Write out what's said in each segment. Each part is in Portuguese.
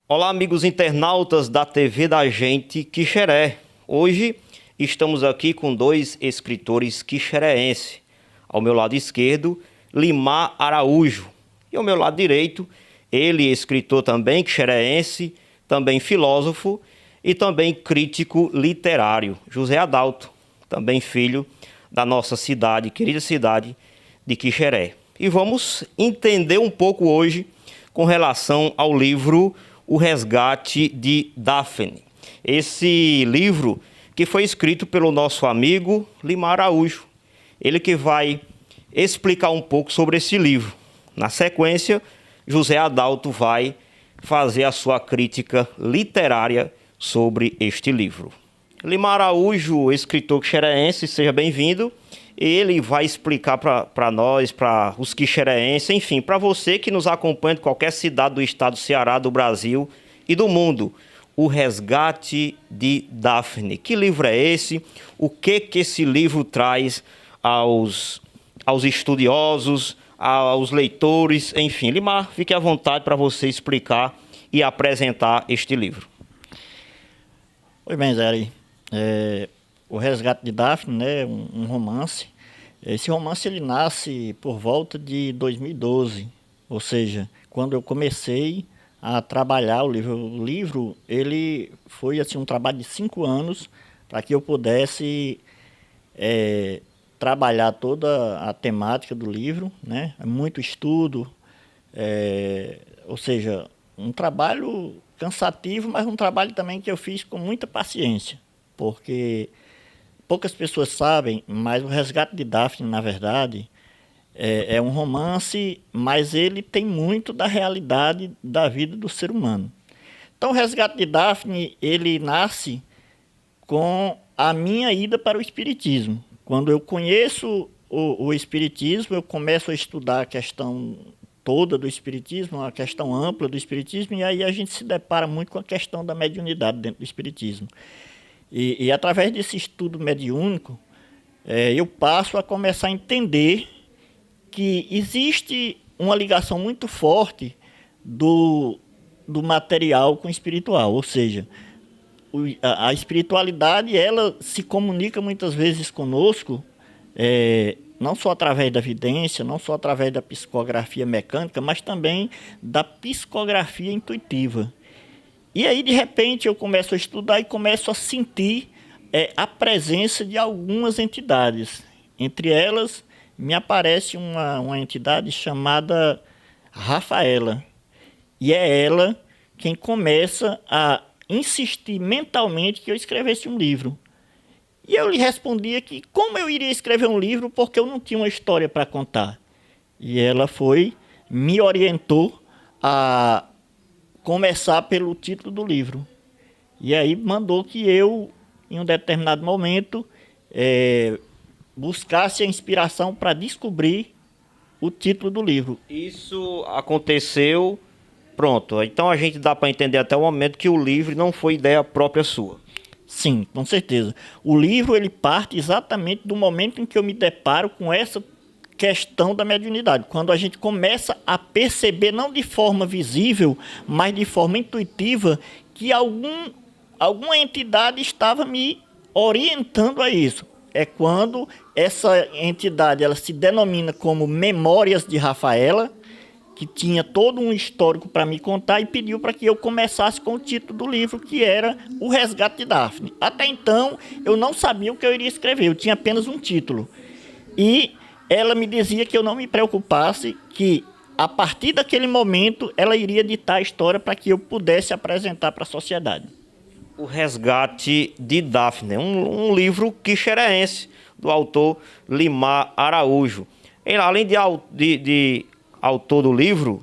Olá, amigos internautas da TV da Gente Quixeré. Hoje estamos aqui com dois escritores quixeréenses. Ao meu lado esquerdo, Limar Araújo. E ao meu lado direito, ele, escritor também quixeréense, também filósofo e também crítico literário, José Adalto, também filho da nossa cidade, querida cidade de Quixeré. E vamos entender um pouco hoje com relação ao livro O Resgate de Daphne. Esse livro que foi escrito pelo nosso amigo Limar Araújo. Ele que vai explicar um pouco sobre esse livro. Na sequência, José Adalto vai fazer a sua crítica literária sobre este livro. Limar Araújo, escritor quixeréense, seja bem-vindo. Ele vai explicar para nós, para os quixeréenses, enfim, para você que nos acompanha de qualquer cidade do estado do Ceará, do Brasil e do mundo, O Resgate de Daphne. Que livro é esse? O que esse livro traz aos estudiosos, aos leitores, enfim. Limar, fique à vontade para você explicar e apresentar este livro. Oi, bem, Zé. O Resgate de Daphne, né, um romance. Esse romance ele nasce por volta de 2012, ou seja, quando eu comecei a trabalhar o livro. O livro ele foi assim, um trabalho de 5 anos para que eu pudesse trabalhar toda a temática do livro, né? Muito estudo, ou seja, um trabalho cansativo, mas um trabalho também que eu fiz com muita paciência, porque poucas pessoas sabem, mas O Resgate de Daphne, na verdade, é um romance, mas ele tem muito da realidade da vida do ser humano. Então, O Resgate de Daphne, ele nasce com a minha ida para o Espiritismo. Quando eu conheço o Espiritismo, eu começo a estudar a questão toda do Espiritismo, a questão ampla do Espiritismo, e aí a gente se depara muito com a questão da mediunidade dentro do Espiritismo. E através desse estudo mediúnico, eu passo a começar a entender que existe uma ligação muito forte do material com o espiritual, ou seja, a espiritualidade ela se comunica muitas vezes conosco, não só através da vidência, não só através da psicografia mecânica, mas também da psicografia intuitiva. E aí, de repente, eu começo a estudar e começo a sentir a presença de algumas entidades. Entre elas, me aparece uma entidade chamada Rafaela. E é ela quem começa a insistir mentalmente que eu escrevesse um livro. E eu lhe respondia que como eu iria escrever um livro porque eu não tinha uma história para contar. E ela me orientou a começar pelo título do livro. E aí mandou que eu, em um determinado momento, buscasse a inspiração para descobrir o título do livro. Isso aconteceu, pronto. Então a gente dá para entender até o momento que o livro não foi ideia própria sua. Sim, com certeza. O livro ele parte exatamente do momento em que eu me deparo com essa questão da mediunidade, quando a gente começa a perceber, não de forma visível, mas de forma intuitiva, que alguma entidade estava me orientando a isso. É quando essa entidade ela se denomina como Memórias de Rafaela, que tinha todo um histórico para me contar e pediu para que eu começasse com o título do livro, que era O Resgate de Daphne. Até então, eu não sabia o que eu iria escrever, eu tinha apenas um título. E ela me dizia que eu não me preocupasse, que a partir daquele momento ela iria ditar a história para que eu pudesse apresentar para a sociedade. O Resgate de Daphne, um livro quixeréense do autor Limar Araújo. E, além de autor do livro,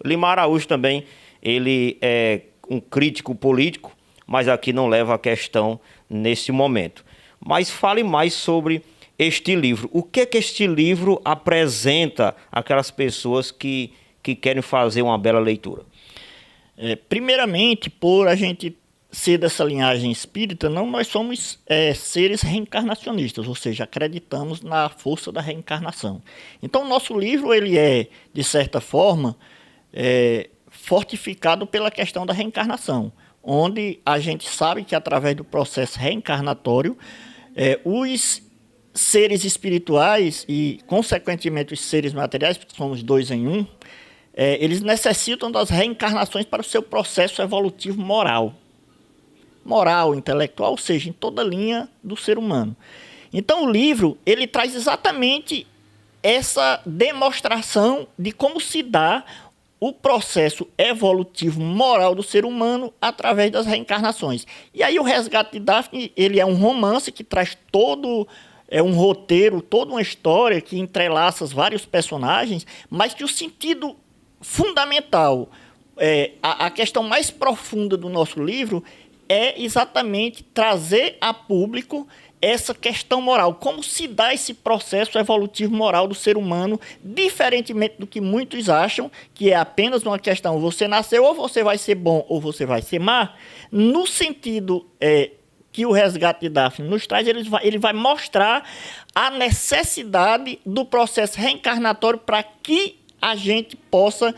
Limar Araújo também ele é um crítico político, mas aqui não leva a questão nesse momento. Mas fale mais sobre este livro. O que este livro apresenta àquelas pessoas que querem fazer uma bela leitura? Primeiramente, por a gente ser dessa linhagem espírita, nós somos seres reencarnacionistas, ou seja, acreditamos na força da reencarnação. Então, o nosso livro, ele é, de certa forma, fortificado pela questão da reencarnação, onde a gente sabe que através do processo reencarnatório, os seres espirituais e, consequentemente, os seres materiais, porque somos dois em um, eles necessitam das reencarnações para o seu processo evolutivo moral, intelectual, ou seja, em toda a linha do ser humano. Então, o livro ele traz exatamente essa demonstração de como se dá o processo evolutivo moral do ser humano através das reencarnações. E aí o Resgate de Daphne, ele é um romance que traz todo um roteiro, toda uma história que entrelaça os vários personagens, mas que o sentido fundamental, a questão mais profunda do nosso livro é exatamente trazer a público essa questão moral, como se dá esse processo evolutivo moral do ser humano, diferentemente do que muitos acham, que é apenas uma questão, você nasceu ou você vai ser bom ou você vai ser má, no sentido que o Resgate de Daphne nos traz, ele vai mostrar a necessidade do processo reencarnatório para que a gente possa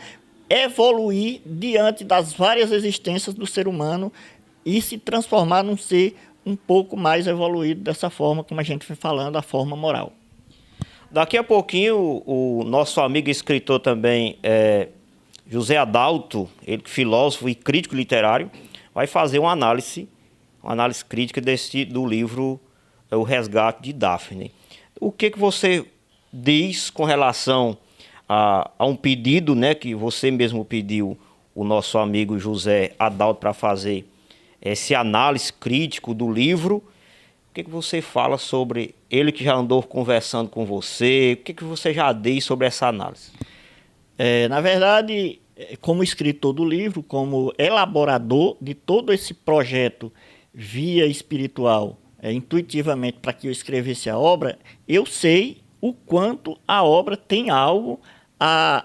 evoluir diante das várias existências do ser humano e se transformar num ser um pouco mais evoluído dessa forma, como a gente foi falando, a forma moral. Daqui a pouquinho, o nosso amigo e escritor também, José Adalto, ele filósofo e crítico literário, vai fazer uma análise crítica do livro O Resgate de Daphne. O que você diz com relação a um pedido, né, que você mesmo pediu o nosso amigo José Adalto para fazer esse análise crítico do livro? O que você fala sobre ele, que já andou conversando com você? O que você já diz sobre essa análise? Na verdade, como escritor do livro, como elaborador de todo esse projeto via espiritual, intuitivamente para que eu escrevesse a obra, eu sei o quanto a obra tem algo a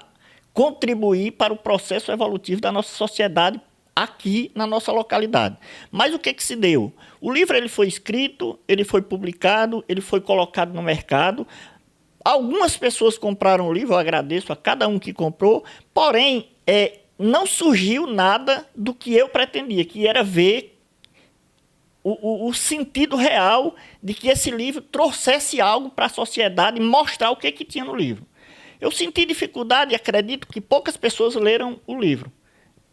contribuir para o processo evolutivo da nossa sociedade aqui na nossa localidade. Mas o que se deu? O livro ele foi escrito, ele foi publicado, ele foi colocado no mercado. Algumas pessoas compraram o livro, eu agradeço a cada um que comprou, porém, não surgiu nada do que eu pretendia, que era ver o sentido real de que esse livro trouxesse algo para a sociedade e mostrar o que tinha no livro. Eu senti dificuldade e acredito que poucas pessoas leram o livro.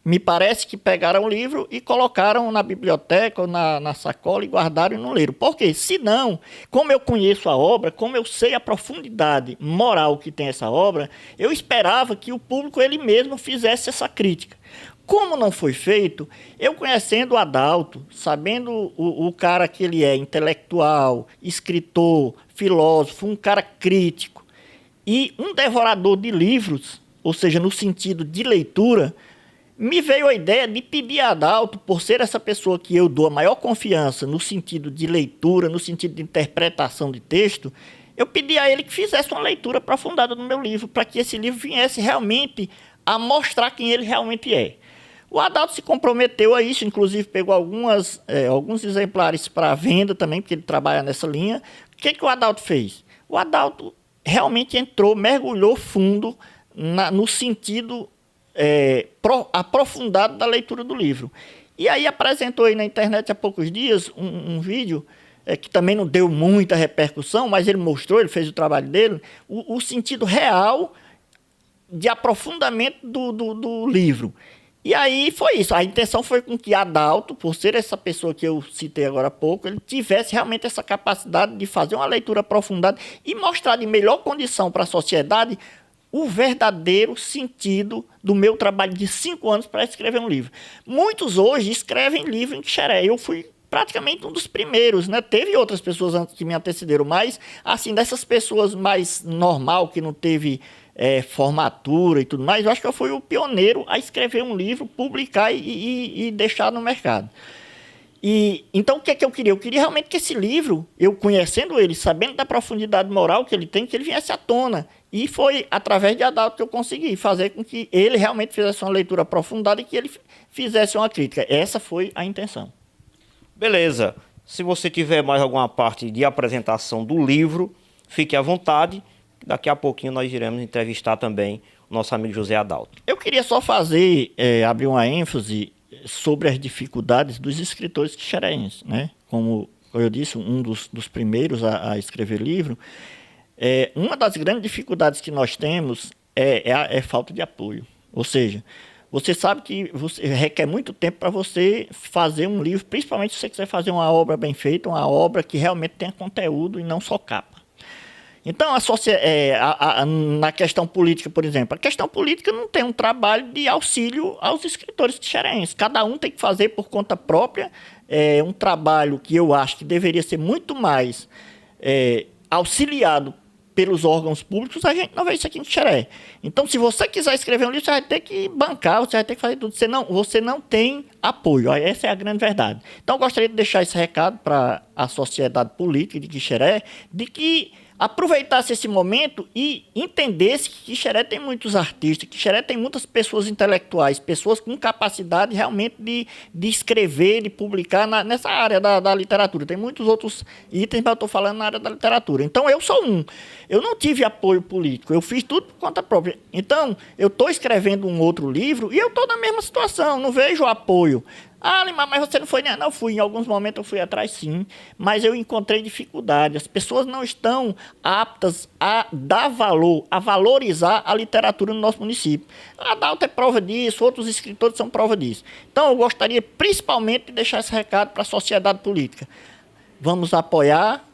Me parece que pegaram o livro e colocaram na biblioteca ou na sacola e guardaram e não leram. Por quê? Se não, como eu conheço a obra, como eu sei a profundidade moral que tem essa obra, eu esperava que o público ele mesmo fizesse essa crítica. Como não foi feito, eu conhecendo o Adalto, sabendo o cara que ele é, intelectual, escritor, filósofo, um cara crítico e um devorador de livros, ou seja, no sentido de leitura, me veio a ideia de pedir a Adalto, por ser essa pessoa que eu dou a maior confiança no sentido de leitura, no sentido de interpretação de texto, eu pedi a ele que fizesse uma leitura aprofundada no meu livro, para que esse livro viesse realmente a mostrar quem ele realmente é. O Adalto se comprometeu a isso, inclusive pegou alguns exemplares para venda também, porque ele trabalha nessa linha. O que o Adalto fez? O Adalto realmente mergulhou fundo no sentido aprofundado da leitura do livro. E aí apresentou aí na internet há poucos dias um vídeo que também não deu muita repercussão, mas ele mostrou, ele fez o trabalho dele, o sentido real de aprofundamento do livro. E aí foi isso. A intenção foi com que Adalto, por ser essa pessoa que eu citei agora há pouco, ele tivesse realmente essa capacidade de fazer uma leitura aprofundada e mostrar de melhor condição para a sociedade o verdadeiro sentido do meu trabalho de 5 anos para escrever um livro. Muitos hoje escrevem livro em Quixeré. Eu fui praticamente um dos primeiros, né? Teve outras pessoas antes que me antecederam, mas, assim, dessas pessoas mais normal, que não teve formatura e tudo mais, eu acho que eu fui o pioneiro a escrever um livro, publicar e deixar no mercado. Então, o que é que eu queria? Eu queria realmente que esse livro, eu conhecendo ele, sabendo da profundidade moral que ele tem, que ele viesse à tona. E foi através de Adalto que eu consegui fazer com que ele realmente fizesse uma leitura aprofundada e que ele fizesse uma crítica. Essa foi a intenção. Beleza. Se você tiver mais alguma parte de apresentação do livro, fique à vontade. Daqui a pouquinho nós iremos entrevistar também nosso amigo José Adalto. Eu queria só abrir uma ênfase sobre as dificuldades dos escritores quixerenses, né? Como eu disse, um dos primeiros a escrever livro. Uma das grandes dificuldades que nós temos é falta de apoio. Ou seja, você sabe que requer muito tempo para você fazer um livro, principalmente se você quiser fazer uma obra bem feita, uma obra que realmente tenha conteúdo e não só capa. Então, na questão política, por exemplo, a questão política não tem um trabalho de auxílio aos escritores quixerenses. Cada um tem que fazer por conta própria um trabalho que eu acho que deveria ser muito mais auxiliado pelos órgãos públicos. A gente não vê isso aqui em Quixeré. Então, se você quiser escrever um livro, você vai ter que bancar, você vai ter que fazer tudo. Você não tem apoio. Essa é a grande verdade. Então, eu gostaria de deixar esse recado para a sociedade política de Quixeré, de que aproveitasse esse momento e entendesse que Quixeré tem muitos artistas, Quixeré tem muitas pessoas intelectuais, pessoas com capacidade realmente de escrever, de publicar nessa área da literatura. Tem muitos outros itens, mas eu estou falando na área da literatura. Então, eu sou um. Eu não tive apoio político, eu fiz tudo por conta própria. Então, eu estou escrevendo um outro livro e eu estou na mesma situação, não vejo apoio. Ah, Limar, mas você não foi, né? Não fui. Em alguns momentos eu fui atrás, sim. Mas eu encontrei dificuldade. As pessoas não estão aptas a dar valor, a valorizar a literatura no nosso município. A Adalto é prova disso, outros escritores são prova disso. Então, eu gostaria principalmente de deixar esse recado para a sociedade política. Vamos apoiar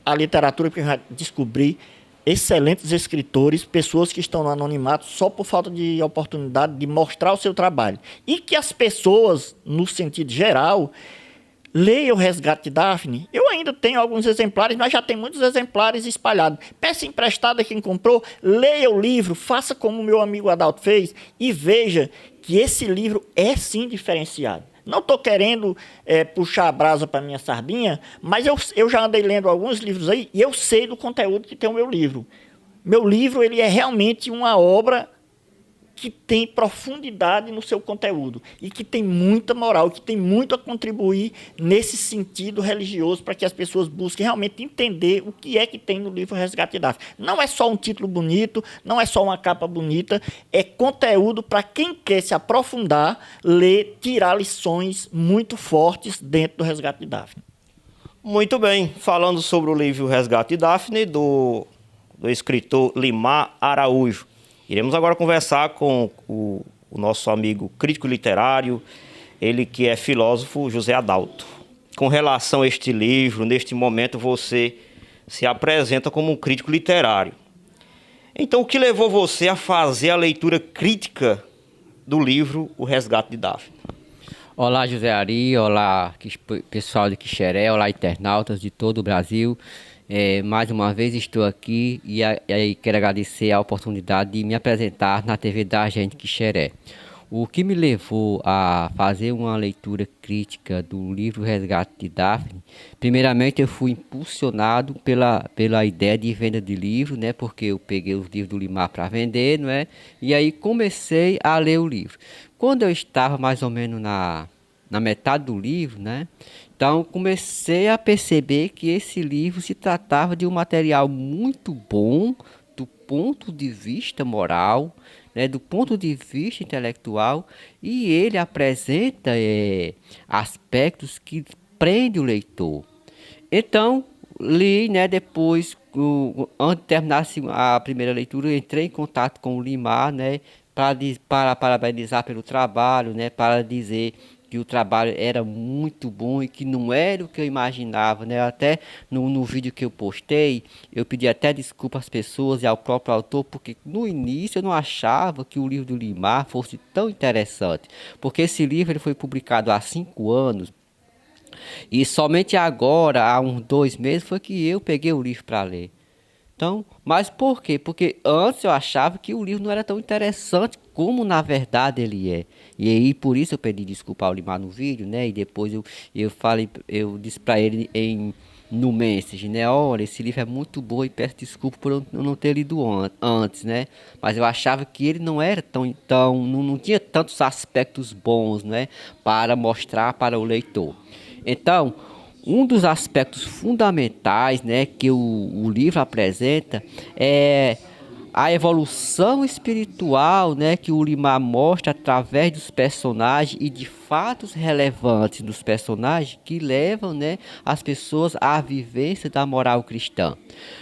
a literatura, porque já descobri excelentes escritores, pessoas que estão no anonimato só por falta de oportunidade de mostrar o seu trabalho. E que as pessoas, no sentido geral, leiam o Resgate de Daphne. Eu ainda tenho alguns exemplares, mas já tem muitos exemplares espalhados. Peça emprestada a quem comprou, leia o livro, faça como o meu amigo Adalto fez e veja que esse livro é sim diferenciado. Não estou querendo puxar a brasa para minha sardinha, mas eu já andei lendo alguns livros aí e eu sei do conteúdo que tem o meu livro. Meu livro ele é realmente uma obra que tem profundidade no seu conteúdo e que tem muita moral, que tem muito a contribuir nesse sentido religioso para que as pessoas busquem realmente entender o que é que tem no livro Resgate de Daphne. Não é só um título bonito, não é só uma capa bonita, é conteúdo para quem quer se aprofundar, ler, tirar lições muito fortes dentro do Resgate de Daphne. Muito bem, falando sobre o livro Resgate de Daphne, do escritor Limar Araújo. Iremos agora conversar com o nosso amigo crítico literário, ele que é filósofo, José Adalto. Com relação a este livro, neste momento você se apresenta como um crítico literário. Então, o que levou você a fazer a leitura crítica do livro O Resgate de Daphne? Olá, José Ari, olá, pessoal de Quixeré, olá, internautas de todo o Brasil. Mais uma vez estou aqui e quero agradecer a oportunidade de me apresentar na TV da Gente Quixeré. O que me levou a fazer uma leitura crítica do livro Resgate de Daphne, primeiramente eu fui impulsionado pela ideia de venda de livro, né? Porque eu peguei os livros do Limar para vender, não é? E aí comecei a ler o livro. Quando eu estava mais ou menos na metade do livro, né? Então comecei a perceber que esse livro se tratava de um material muito bom do ponto de vista moral, né, do ponto de vista intelectual, e ele apresenta aspectos que prendem o leitor. Então li, né, depois, antes de terminar a primeira leitura, entrei em contato com o Limar, né, para parabenizar pelo trabalho, né, para dizer que o trabalho era muito bom e que não era o que eu imaginava, né? Até no vídeo que eu postei, eu pedi até desculpa às pessoas e ao próprio autor, porque no início eu não achava que o livro do Limar fosse tão interessante, porque esse livro ele foi publicado há 5 anos, e somente agora, há uns 2 meses, foi que eu peguei o livro para ler. Então, mas por quê? Porque antes eu achava que o livro não era tão interessante como na verdade ele é. E aí por isso eu pedi desculpa ao Limar no vídeo, né? E depois eu disse para ele no message, né? Olha, esse livro é muito bom e peço desculpa por eu não ter lido antes, né? Mas eu achava que ele não era não tinha tantos aspectos bons, né? Para mostrar para o leitor. Então, um dos aspectos fundamentais, né, que o livro apresenta é a evolução espiritual, né, que o Limar mostra através dos personagens e de fatos relevantes dos personagens que levam, né, as pessoas à vivência da moral cristã.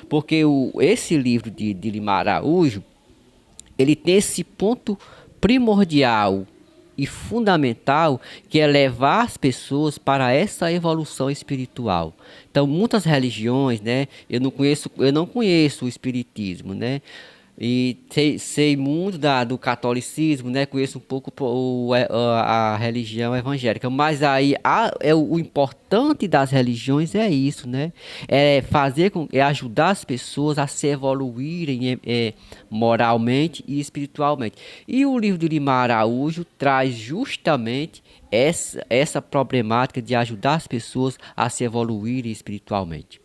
Porque esse livro de Limar Araújo, ele tem esse ponto primordial e fundamental, que é levar as pessoas para essa evolução espiritual. Então, muitas religiões, né, eu não conheço o espiritismo, né? E sei muito do catolicismo, né? Conheço um pouco a religião evangélica, mas aí o importante das religiões é isso, né? É ajudar as pessoas a se evoluírem moralmente e espiritualmente. E o livro de Limar Araújo traz justamente essa problemática de ajudar as pessoas a se evoluírem espiritualmente.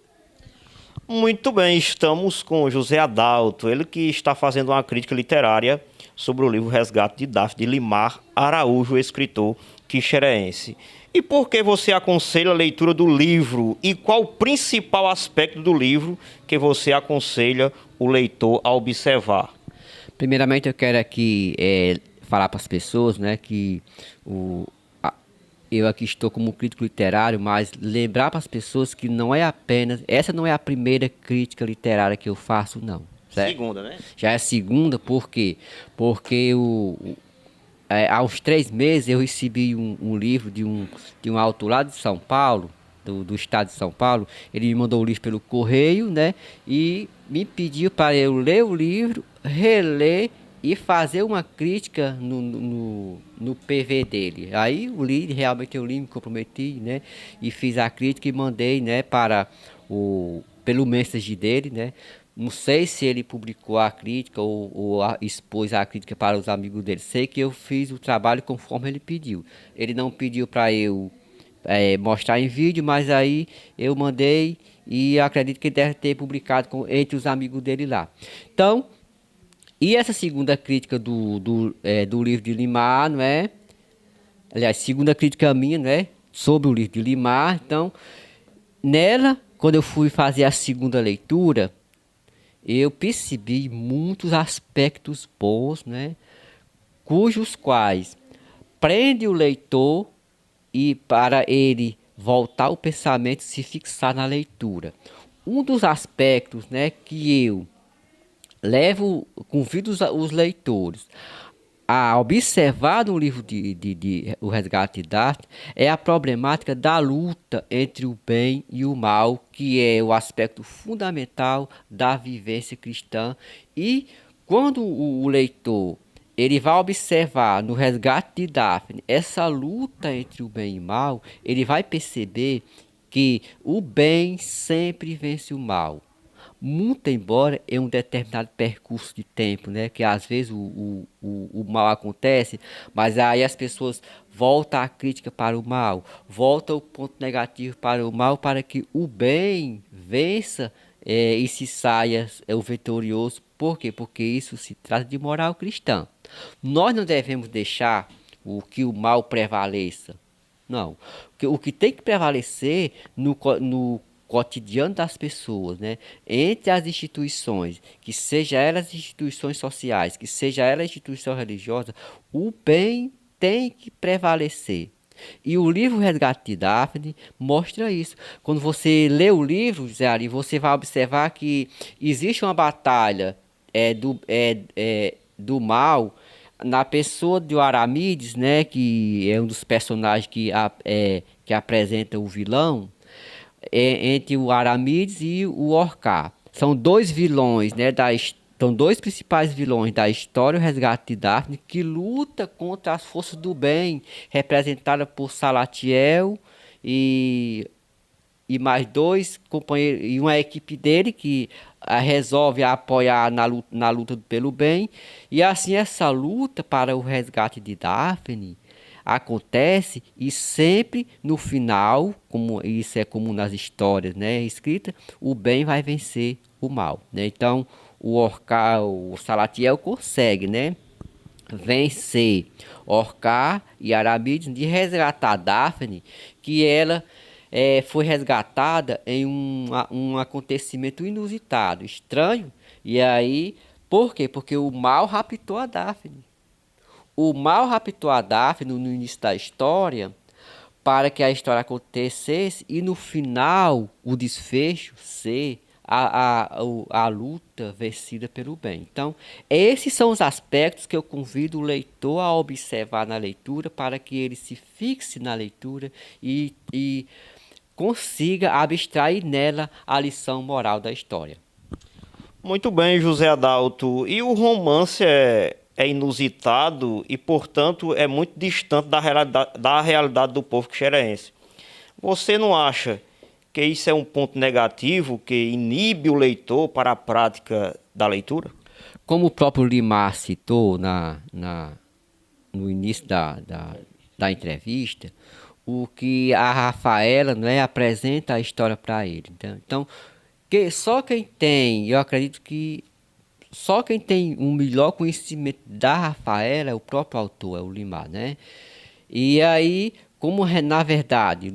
Muito bem, estamos com José Adalto, ele que está fazendo uma crítica literária sobre o livro Resgate de Daphne, de Limar Araújo, escritor quixerense. E por que você aconselha a leitura do livro? E qual o principal aspecto do livro que você aconselha o leitor a observar? Primeiramente, eu quero aqui falar para as pessoas, né, que eu aqui estou como crítico literário, mas lembrar para as pessoas que essa não é a primeira crítica literária que eu faço, não. Certo? Segunda, né? Já é a segunda, por quê? Porque há uns 3 meses eu recebi um livro de um autor lá de São Paulo, do estado de São Paulo. Ele me mandou o livro pelo correio, né? E me pediu para eu ler o livro, reler e fazer uma crítica no PV dele. Aí realmente eu li, me comprometi, né? E fiz a crítica e mandei, né, pelo message dele, né? Não sei se ele publicou a crítica ou expôs a crítica para os amigos dele. Sei que eu fiz o trabalho conforme ele pediu. Ele não pediu para eu mostrar em vídeo, mas aí eu mandei e acredito que ele deve ter publicado entre os amigos dele lá. Então, e essa segunda crítica do livro de Limar, não é? Aliás, segunda crítica minha, não é? Sobre o livro de Limar. Então, nela, quando eu fui fazer a segunda leitura, eu percebi muitos aspectos bons, né? Cujos quais prende o leitor e para ele voltar o pensamento, se fixar na leitura. Um dos aspectos, né, que eu convido os leitores a observar no livro O Resgate de Daphne é a problemática da luta entre o bem e o mal, que é o aspecto fundamental da vivência cristã. E quando o leitor ele vai observar no Resgate de Daphne essa luta entre o bem e o mal, ele vai perceber que o bem sempre vence o mal. Muito embora em um determinado percurso de tempo, né, que às vezes o mal acontece, mas aí as pessoas voltam a crítica para o mal, voltam o ponto negativo para o mal, para que o bem vença e se saia o vitorioso. Por quê? Porque isso se trata de moral cristã. Nós não devemos deixar que o mal prevaleça. Não. O que tem que prevalecer no cotidiano das pessoas, né? Entre as instituições, que seja elas instituições sociais, que seja ela instituição religiosa, o bem tem que prevalecer. E o livro Resgate de Daphne mostra isso. Quando você lê o livro, Zé Ari, você vai observar que existe uma batalha do mal na pessoa de Aramides, né, que é um dos personagens que apresenta o vilão, entre o Aramides e o Orcar. São dois vilões, né, são dois principais vilões da história, o Resgate de Daphne, que luta contra as forças do bem, representada por Salatiel e mais 2 companheiros, e uma equipe dele que resolve apoiar na luta pelo bem. E assim essa luta para o resgate de Daphne acontece, e sempre no final, como isso é comum nas histórias, né, escritas, o bem vai vencer o mal, né? Então o Salatiel consegue, né, vencer Orcar e Aramides de resgatar Daphne, que ela foi resgatada em um acontecimento inusitado, estranho, e aí Por quê? Porque o mal raptou a Daphne. O mal raptou a Daphne no início da história para que a história acontecesse e no final o desfecho ser a luta vencida pelo bem. Então, esses são os aspectos que eu convido o leitor a observar na leitura para que ele se fixe na leitura e consiga abstrair nela a lição moral da história. Muito bem, José Adalto. E o romance é inusitado e, portanto, é muito distante da realidade do povo quixerense. Você não acha que isso é um ponto negativo que inibe o leitor para a prática da leitura? Como o próprio Limar citou no início da entrevista, o que a Rafaela, não é, apresenta a história para ele. Então, só quem tem, eu acredito que só quem tem um melhor conhecimento da Rafaela é o próprio autor, é o Limar, né? E aí, como na verdade,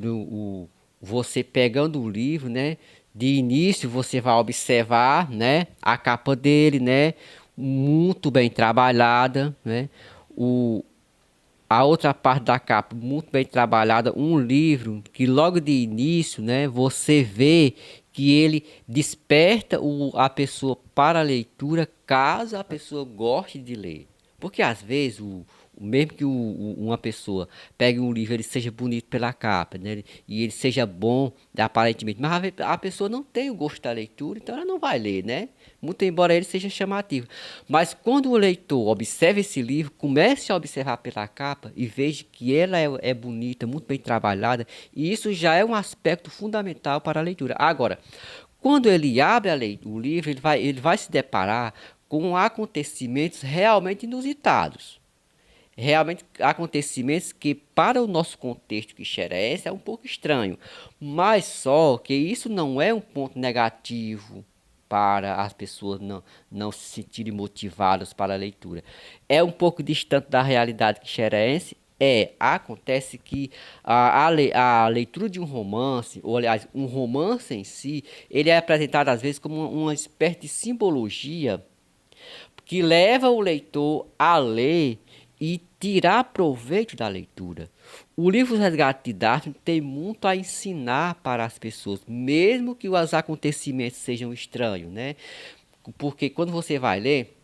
você pegando o livro, né? De início você vai observar, né? A capa dele, né? Muito bem trabalhada, né? A outra parte da capa muito bem trabalhada, um livro que logo de início, né? Você vê que ele desperta a pessoa para a leitura, caso a pessoa goste de ler. Porque às vezes mesmo que uma pessoa pegue um livro, ele seja bonito pela capa, né? E ele seja bom aparentemente, mas a pessoa não tem o gosto da leitura, então ela não vai ler, né? Muito embora ele seja chamativo. Mas quando o leitor observa esse livro, comece a observar pela capa e veja que ela é bonita, muito bem trabalhada, e isso já é um aspecto fundamental para a leitura. Agora, quando ele abre o livro, ele vai se deparar com acontecimentos realmente inusitados. Realmente acontecimentos que para o nosso contexto quixerense é um pouco estranho. Mas só que isso não é um ponto negativo para as pessoas não se sentirem motivadas para a leitura. É um pouco distante da realidade quixerense. Acontece que a leitura de um romance, ou aliás, um romance em si, ele é apresentado às vezes como uma espécie de simbologia que leva o leitor a ler e tirar proveito da leitura. O livro Resgate de Daphne tem muito a ensinar para as pessoas, mesmo que os acontecimentos sejam estranhos, né? Porque quando você vai ler,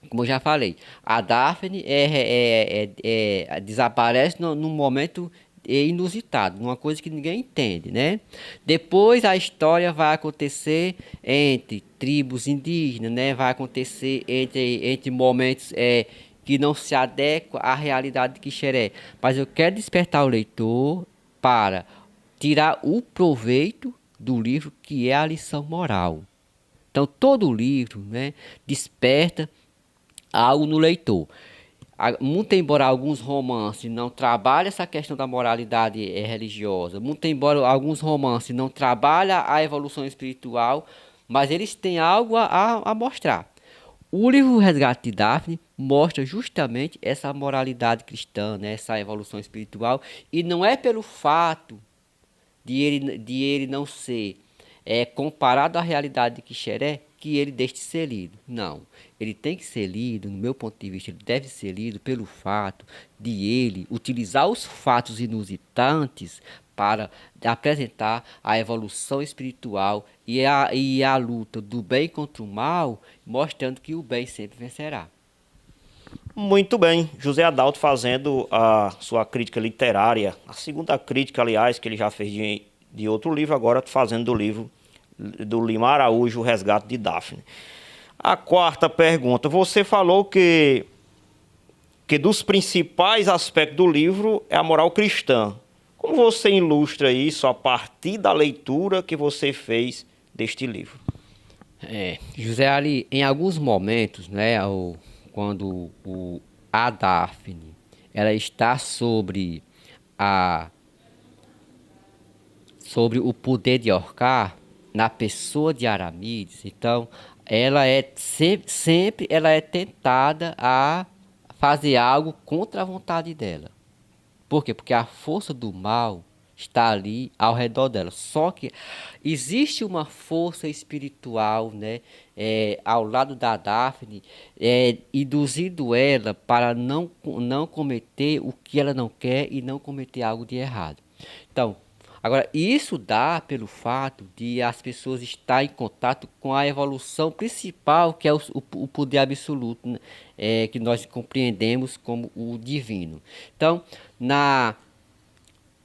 como eu já falei, a Daphne desaparece num momento inusitado, numa coisa que ninguém entende, né? Depois a história vai acontecer entre tribos indígenas, né? Vai acontecer entre momentos que não se adequam à realidade de Quixeré. Mas eu quero despertar o leitor para tirar o proveito do livro, que é a lição moral. Então todo o livro, né, desperta algo no leitor. Muito embora alguns romances não trabalhem essa questão da moralidade religiosa, muito embora alguns romances não trabalhem a evolução espiritual, mas eles têm algo a mostrar. O livro Resgate de Daphne mostra justamente essa moralidade cristã, né, essa evolução espiritual, e não é pelo fato de ele não ser comparado à realidade de Quixeré que ele deixe de ser lido. Não, ele tem que ser lido, no meu ponto de vista, ele deve ser lido pelo fato de ele utilizar os fatos inusitantes para apresentar a evolução espiritual e a luta do bem contra o mal, mostrando que o bem sempre vencerá. Muito bem, José Adalto fazendo a sua crítica literária, a segunda crítica, aliás, que ele já fez de outro livro, agora fazendo do livro do Limar Araújo, O Resgate de Daphne. A quarta pergunta, você falou que dos principais aspectos do livro é a moral cristã. Como você ilustra isso a partir da leitura que você fez deste livro? José Ali, em alguns momentos, né, quando a Daphne ela está sobre o poder de ahorcar na pessoa de Aramides, então ela é sempre ela é tentada a fazer algo contra a vontade dela. Por quê? Porque a força do mal está ali ao redor dela. Só que existe uma força espiritual, né, ao lado da Daphne, induzindo ela para não cometer o que ela não quer e não cometer algo de errado. Então, agora, isso dá pelo fato de as pessoas estar em contato com a evolução principal, que é o poder absoluto, né, que nós compreendemos como o divino. Então,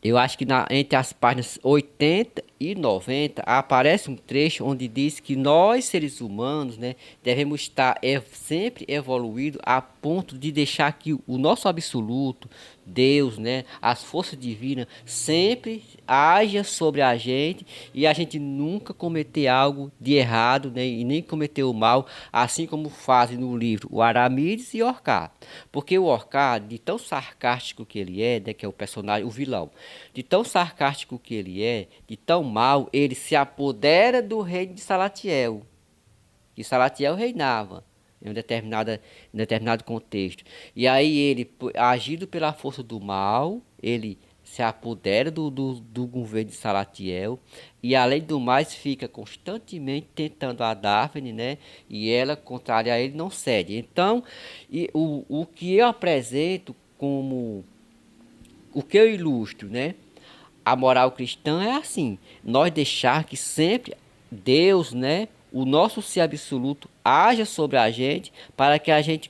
eu acho que entre as páginas 80 e 90 aparece um trecho onde diz que nós, seres humanos, né, devemos estar sempre evoluídos a ponto de deixar que o nosso absoluto, Deus, né, as forças divinas, sempre haja sobre a gente e a gente nunca cometer algo de errado, né, e nem cometer o mal, assim como fazem no livro o Aramides e Orcá. Porque o Orcá, de tão sarcástico que ele é, né, que é o personagem, o vilão, de tão sarcástico que ele é, de tão mal, ele se apodera do reino de Salatiel, que Salatiel reinava em determinado contexto. E aí ele, agido pela força do mal, ele se apodera do governo de Salatiel e, além do mais, fica constantemente tentando a Daphne, né? E ela, contrária a ele, não cede. Então, o que eu apresento como... O que eu ilustro, né? A moral cristã é assim: nós deixar que sempre Deus, né, o nosso ser absoluto, haja sobre a gente para que a gente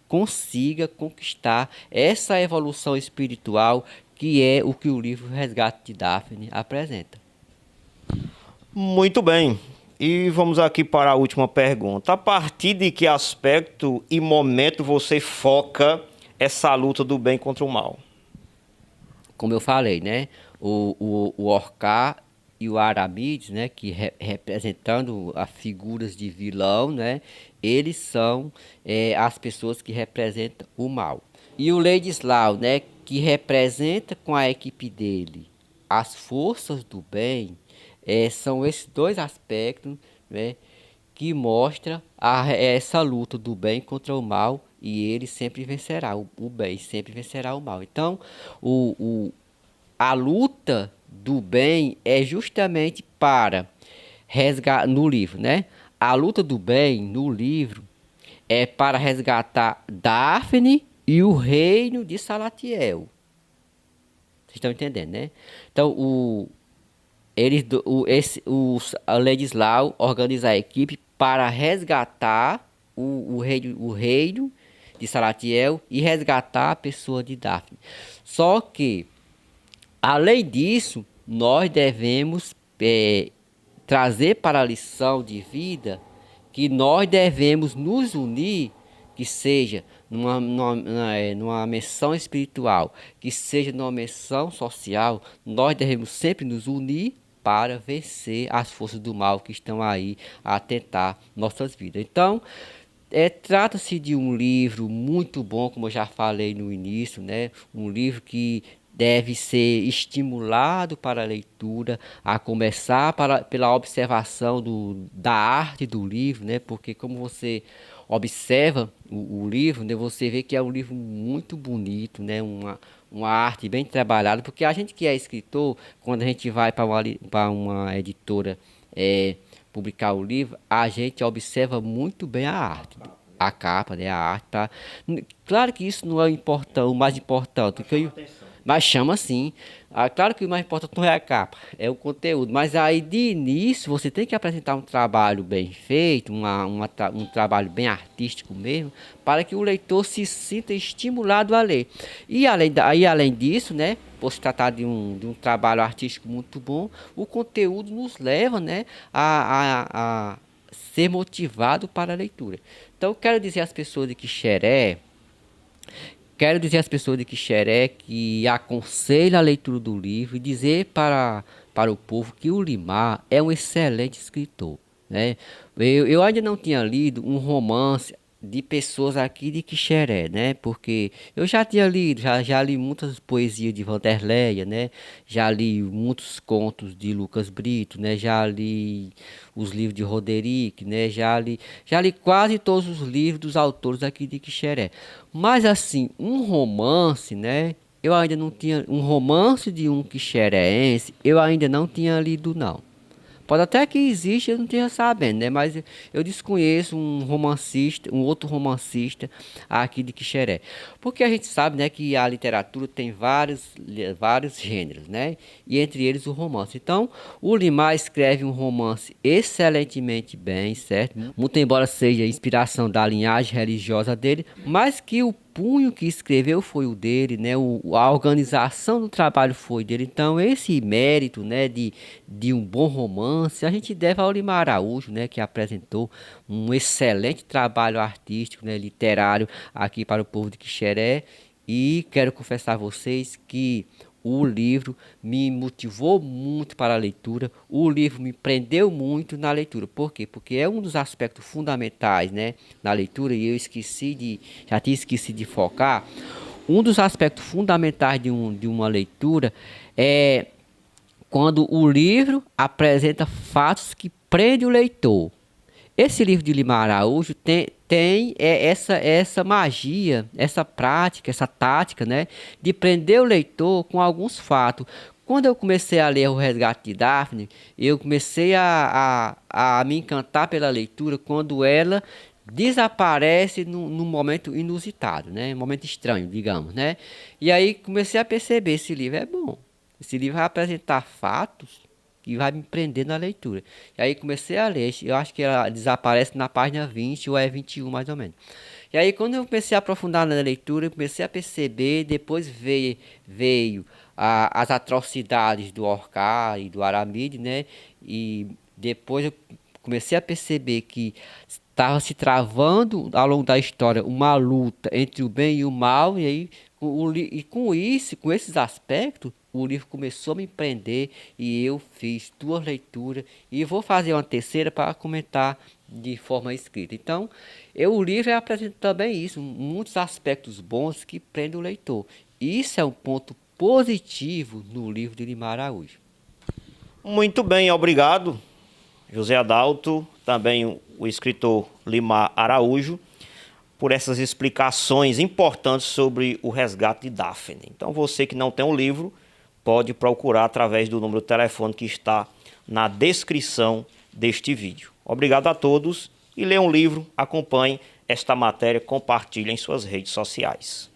consiga conquistar essa evolução espiritual que é o que o livro Resgate de Daphne apresenta. Muito bem. E vamos aqui para a última pergunta. A partir de que aspecto e momento você foca essa luta do bem contra o mal? Como eu falei, né, o Orcá e o Aramides, né, que representando as figuras de vilão, né, eles são as pessoas que representam o mal. E o Ladislau, né, que representa com a equipe dele as forças do bem, são esses dois aspectos, né, que mostra essa luta do bem contra o mal, e ele sempre vencerá, o bem sempre vencerá o mal. Então, a luta do bem é justamente para resgatar, no livro, né? A luta do bem no livro é para resgatar Daphne e o reino de Salatiel. Vocês estão entendendo, né? Então, o Ladislau organiza a equipe para resgatar o reino de Salatiel e resgatar a pessoa de Daphne. Só que, além disso, nós devemos trazer para a lição de vida que nós devemos nos unir, que seja numa missão espiritual, que seja numa missão social, nós devemos sempre nos unir para vencer as forças do mal que estão aí a tentar nossas vidas. Então, trata-se de um livro muito bom, como eu já falei no início, né? Um livro que deve ser estimulado para a leitura, a começar pela observação da arte do livro, né? Porque como você observa o livro, né, você vê que é um livro muito bonito, né? Uma arte bem trabalhada, porque a gente que é escritor, quando a gente vai para uma editora publicar o livro, a gente observa muito bem a arte, a capa, né, a arte. Claro que isso não é o mais importante, mas chama sim. Claro que o mais importante não é a capa, é o conteúdo. Mas aí de início você tem que apresentar um trabalho bem feito, um trabalho bem artístico mesmo, para que o leitor se sinta estimulado a ler. E além disso, né, por se tratar de um trabalho artístico muito bom, o conteúdo nos leva, né, a ser motivado para a leitura. Então, quero dizer às pessoas de Quixeré que aconselho a leitura do livro e dizer para o povo que o Limar é um excelente escritor, né? Eu ainda não tinha lido um romance de pessoas aqui de Quixeré, né? Porque eu já tinha lido, já li muitas poesias de Vanderleia, né? Já li muitos contos de Lucas Brito, né? Já li os livros de Roderick, né? Já li quase todos os livros dos autores aqui de Quixeré. Mas assim, um romance, né, eu ainda não tinha um romance de um quixerense, eu ainda não tinha lido, não. Pode até que existe, eu não esteja sabendo, né? Mas eu desconheço um romancista, um outro romancista aqui de Quixeré. Porque a gente sabe, né, que a literatura tem vários gêneros, né? E entre eles o romance. Então, o Limar escreve um romance excelentemente bem, certo? Muito embora seja a inspiração da linhagem religiosa dele, mas que o punho que escreveu foi o dele, né? A organização do trabalho foi dele. Então, esse mérito, né, de um bom romance, a gente deve ao Limar Araújo, né, que apresentou um excelente trabalho artístico, né, literário aqui para o povo de Quixeré. E quero confessar a vocês que o livro me motivou muito para a leitura, o livro me prendeu muito na leitura. Por quê? Porque é um dos aspectos fundamentais, né, na leitura, e eu já tinha esquecido de focar. Um dos aspectos fundamentais de uma leitura é quando o livro apresenta fatos que prendem o leitor. Esse livro de Limar Araújo tem essa magia, essa prática, essa tática, né, de prender o leitor com alguns fatos. Quando eu comecei a ler O Resgate de Daphne, eu comecei a me encantar pela leitura quando ela desaparece num momento inusitado, né, um momento estranho, digamos, né. E aí comecei a perceber, esse livro é bom. Esse livro vai apresentar fatos que vai me prender na leitura. E aí comecei a ler, eu acho que ela desaparece na página 20 ou é 21 mais ou menos. E aí quando eu comecei a aprofundar na leitura, eu comecei a perceber, depois veio as atrocidades do Orcar e do Aramide, né? E depois eu comecei a perceber que estava se travando ao longo da história uma luta entre o bem e o mal, e aí com isso, com esses aspectos, o livro começou a me prender e eu fiz 2 leituras e vou fazer uma terceira para comentar de forma escrita. Então, o livro apresenta também isso, muitos aspectos bons que prendem o leitor. Isso é um ponto positivo no livro de Limar Araújo. Muito bem, obrigado, José Adalto, também o escritor Limar Araújo, por essas explicações importantes sobre o Resgate de Daphne. Então, você que não tem o livro, pode procurar através do número de telefone que está na descrição deste vídeo. Obrigado a todos e leiam o livro, acompanhem esta matéria, compartilhem em suas redes sociais.